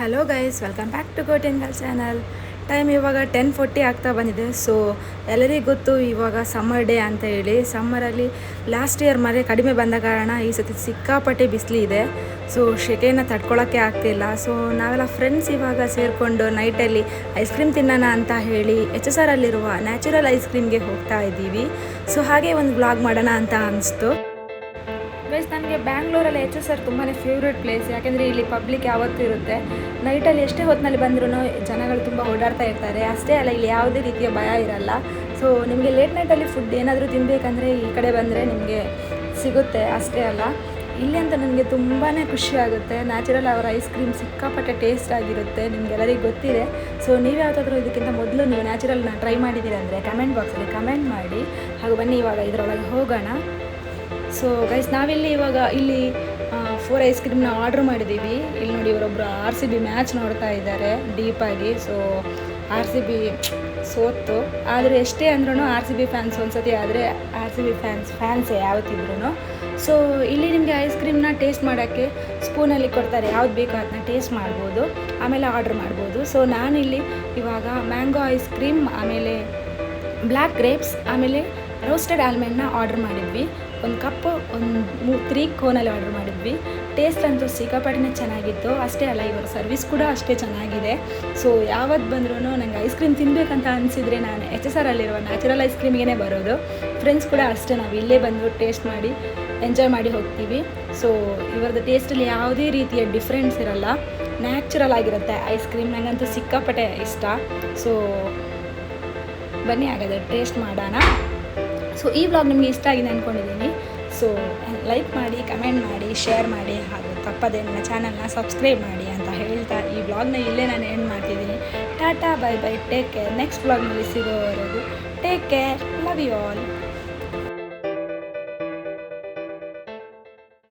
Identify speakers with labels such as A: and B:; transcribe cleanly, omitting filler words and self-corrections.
A: Hello guys, welcome back to ಗೋಟೆಂಗಲ್ channel. Time ಇವಾಗ 10:40 ಆಗ್ತಾ ಬಂದಿದೆ. ಸೊ ಎಲ್ಲರಿಗೂ ಗೊತ್ತು ಇವಾಗ ಸಮ್ಮರ್ ಡೇ ಅಂತ ಹೇಳಿ. ಸಮ್ಮರಲ್ಲಿ ಲಾಸ್ಟ್ ಇಯರ್ ಮಳೆ ಕಡಿಮೆ ಬಂದ ಕಾರಣ ಈ ಸತಿ ಸಿಕ್ಕಾಪಟ್ಟೆ ಬಿಸಿಲಿದೆ. ಸೊ ಸೆಕೆನ ತಡ್ಕೊಳ್ಳೋಕ್ಕೆ ಆಗ್ತಿಲ್ಲ. ಸೊ ನಾವೆಲ್ಲ ಫ್ರೆಂಡ್ಸ್ ಇವಾಗ ಸೇರಿಕೊಂಡು ನೈಟಲ್ಲಿ ಐಸ್ ಕ್ರೀಮ್ ತಿನ್ನೋಣ ಅಂತ ಹೇಳಿ HSR ಅಲ್ಲಿರುವ ನ್ಯಾಚುರಲ್ ಐಸ್ ಕ್ರೀಮ್ಗೆ ಹೋಗ್ತಾ ಇದ್ದೀವಿ. ಸೊ ಹಾಗೆ ಒಂದು ವ್ಲಾಗ್ ಮಾಡೋಣ ಅಂತ ಅನಿಸ್ತು. ಗೈಸ್, ನನಗೆ ಬ್ಯಾಂಗ್ಳೂರಲ್ಲಿ HSR ತುಂಬಾ ಫೇವ್ರೇಟ್ ಪ್ಲೇಸ್. ಯಾಕೆಂದರೆ ಇಲ್ಲಿ ಪಬ್ಲಿಕ್ ಯಾವತ್ತೂ ಇರುತ್ತೆ. ನೈಟಲ್ಲಿ ಎಷ್ಟೇ ಹೊತ್ತಿನಲ್ಲಿ ಬಂದ್ರೂ ಜನಗಳು ತುಂಬ ಓಡಾಡ್ತಾ ಇರ್ತಾರೆ. ಅಷ್ಟೇ ಅಲ್ಲ, ಇಲ್ಲಿ ಯಾವುದೇ ರೀತಿಯ ಭಯ ಇರಲ್ಲ. ಸೊ ನಿಮಗೆ ಲೇಟ್ ನೈಟಲ್ಲಿ ಫುಡ್ ಏನಾದರೂ ತಿನ್ನಬೇಕಂದ್ರೆ ಈ ಕಡೆ ಬಂದರೆ ನಿಮಗೆ ಸಿಗುತ್ತೆ. ಅಷ್ಟೇ ಅಲ್ಲ, ಇಲ್ಲಿ ಅಂತ ನನಗೆ ತುಂಬಾ ಖುಷಿ ಆಗುತ್ತೆ. ನ್ಯಾಚುರಲ್ ಅವರ ಐಸ್ ಕ್ರೀಮ್ ಸಿಕ್ಕಾಪಟ್ಟೆ ಟೇಸ್ಟ್ ಆಗಿರುತ್ತೆ. ನಿಮಗೆಲ್ಲರಿಗೂ ಗೊತ್ತಿದೆ. ಸೊ ನೀವು ಯಾವುದಾದ್ರೂ ಇದಕ್ಕಿಂತ ಮೊದಲು ನೀವು ನ್ಯಾಚುರಲ್ನ ಟ್ರೈ ಮಾಡಿದ್ದೀರ ಅಂದರೆ ಕಮೆಂಟ್ ಬಾಕ್ಸಲ್ಲಿ ಕಮೆಂಟ್ ಮಾಡಿ. ಹಾಗೂ ಬನ್ನಿ ಇವಾಗ ಇದರೊಳಗೆ ಹೋಗೋಣ. ಸೊ ಗೈಸ್, ನಾವಿಲ್ಲಿ ಇವಾಗ ಇಲ್ಲಿ 4 ಐಸ್ ಕ್ರೀಮ್ನ ಆರ್ಡ್ರ್ ಮಾಡಿದ್ದೀವಿ. ಇಲ್ಲಿ ನೋಡಿ, ಇವರೊಬ್ಬರು RCB ಮ್ಯಾಚ್ ನೋಡ್ತಾ ಇದ್ದಾರೆ ಡೀಪಾಗಿ. ಸೊ RCB ಸೋತು, ಆದರೆ ಎಷ್ಟೇ ಅಂದ್ರೂ RCB ಫ್ಯಾನ್ಸ್ ಒಂದ್ಸತಿ ಆದರೆ RCB ಫ್ಯಾನ್ಸೇ ಯಾವತ್ತಿದ್ರೂ. ಸೊ ಇಲ್ಲಿ ನಿಮಗೆ ಐಸ್ ಕ್ರೀಮ್ನ ಟೇಸ್ಟ್ ಮಾಡೋಕ್ಕೆ ಸ್ಪೂನಲ್ಲಿ ಕೊಡ್ತಾರೆ. ಯಾವ್ದು ಬೇಕೋ ಅದನ್ನ ಟೇಸ್ಟ್ ಮಾಡ್ಬೋದು, ಆಮೇಲೆ ಆರ್ಡ್ರ್ ಮಾಡ್ಬೋದು. ಸೊ ನಾನಿಲ್ಲಿ ಇವಾಗ ಮ್ಯಾಂಗೋ ಐಸ್ ಕ್ರೀಮ್, ಆಮೇಲೆ ಬ್ಲ್ಯಾಕ್ ಗ್ರೇಪ್ಸ್, ಆಮೇಲೆ ರೋಸ್ಟೆಡ್ ಆಲ್ಮಂಡ್ನ ಆರ್ಡ್ರ್ ಮಾಡಿದ್ವಿ. ಒಂದು ಕಪ್ಪು, ಒಂದು 3 ಕೋನಲ್ಲಿ ಆರ್ಡ್ರ್ ಮಾಡಿದ್ವಿ. ಟೇಸ್ಟ್ ಅಂತೂ ಸಿಕ್ಕಾಪಟ್ಟೆ ಚೆನ್ನಾಗಿತ್ತು. ಅಷ್ಟೇ ಅಲ್ಲ, ಇವರ ಸರ್ವಿಸ್ ಕೂಡ ಅಷ್ಟೇ ಚೆನ್ನಾಗಿದೆ. ಸೊ ಯಾವತ್ತು ಬಂದ್ರೂ ನಂಗೆ ಐಸ್ ಕ್ರೀಮ್ ತಿನ್ನಬೇಕಂತ ಅನಿಸಿದರೆ ನಾನು HSR ಅಲ್ಲಿರುವ ನ್ಯಾಚುರಲ್ ಐಸ್ ಕ್ರೀಮ್ಗೆ ಬರೋದು. ಫ್ರೆಂಡ್ಸ್ ಕೂಡ ಅಷ್ಟೇ, ನಾವು ಇಲ್ಲೇ ಬಂದು ಟೇಸ್ಟ್ ಮಾಡಿ ಎಂಜಾಯ್ ಮಾಡಿ ಹೋಗ್ತೀವಿ. ಸೊ ಇವರದ್ದು ಟೇಸ್ಟಲ್ಲಿ ಯಾವುದೇ ರೀತಿಯ ಡಿಫ್ರೆನ್ಸ್ ಇರಲ್ಲ, ನ್ಯಾಚುರಲ್ ಆಗಿರುತ್ತೆ ಐಸ್ ಕ್ರೀಮ್. ನನಗಂತೂ ಸಿಕ್ಕಾಪಟ್ಟೆ ಇಷ್ಟ. ಸೊ ಬನ್ನಿ ಹಾಗಾದರೆ ಟೇಸ್ಟ್ ಮಾಡೋಣ. ಸೊ ಈ ವ್ಲಾಗ್ ನಿಮಗೆ ಇಷ್ಟ ಆಗಿದೆ ಅಂದ್ಕೊಂಡಿದ್ದೀನಿ. ಸೊ ಲೈಕ್ ಮಾಡಿ, ಕಮೆಂಟ್ ಮಾಡಿ, ಶೇರ್ ಮಾಡಿ, ಹಾಗೂ ತಪ್ಪದೆ ನನ್ನ ಚಾನಲ್ನ ಸಬ್ಸ್ಕ್ರೈಬ್ ಮಾಡಿ ಅಂತ ಹೇಳ್ತಾ ಈ ವ್ಲಾಗ್ನ ಇಲ್ಲೇ ನಾನು ಎಂಡ್ ಮಾಡ್ತಿದ್ದೀನಿ. Tata, bye bye, take care. Next ವ್ಲಾಗ್ನಲ್ಲಿ ಸಿಗೋವರೆಗೂ take care. Love you all.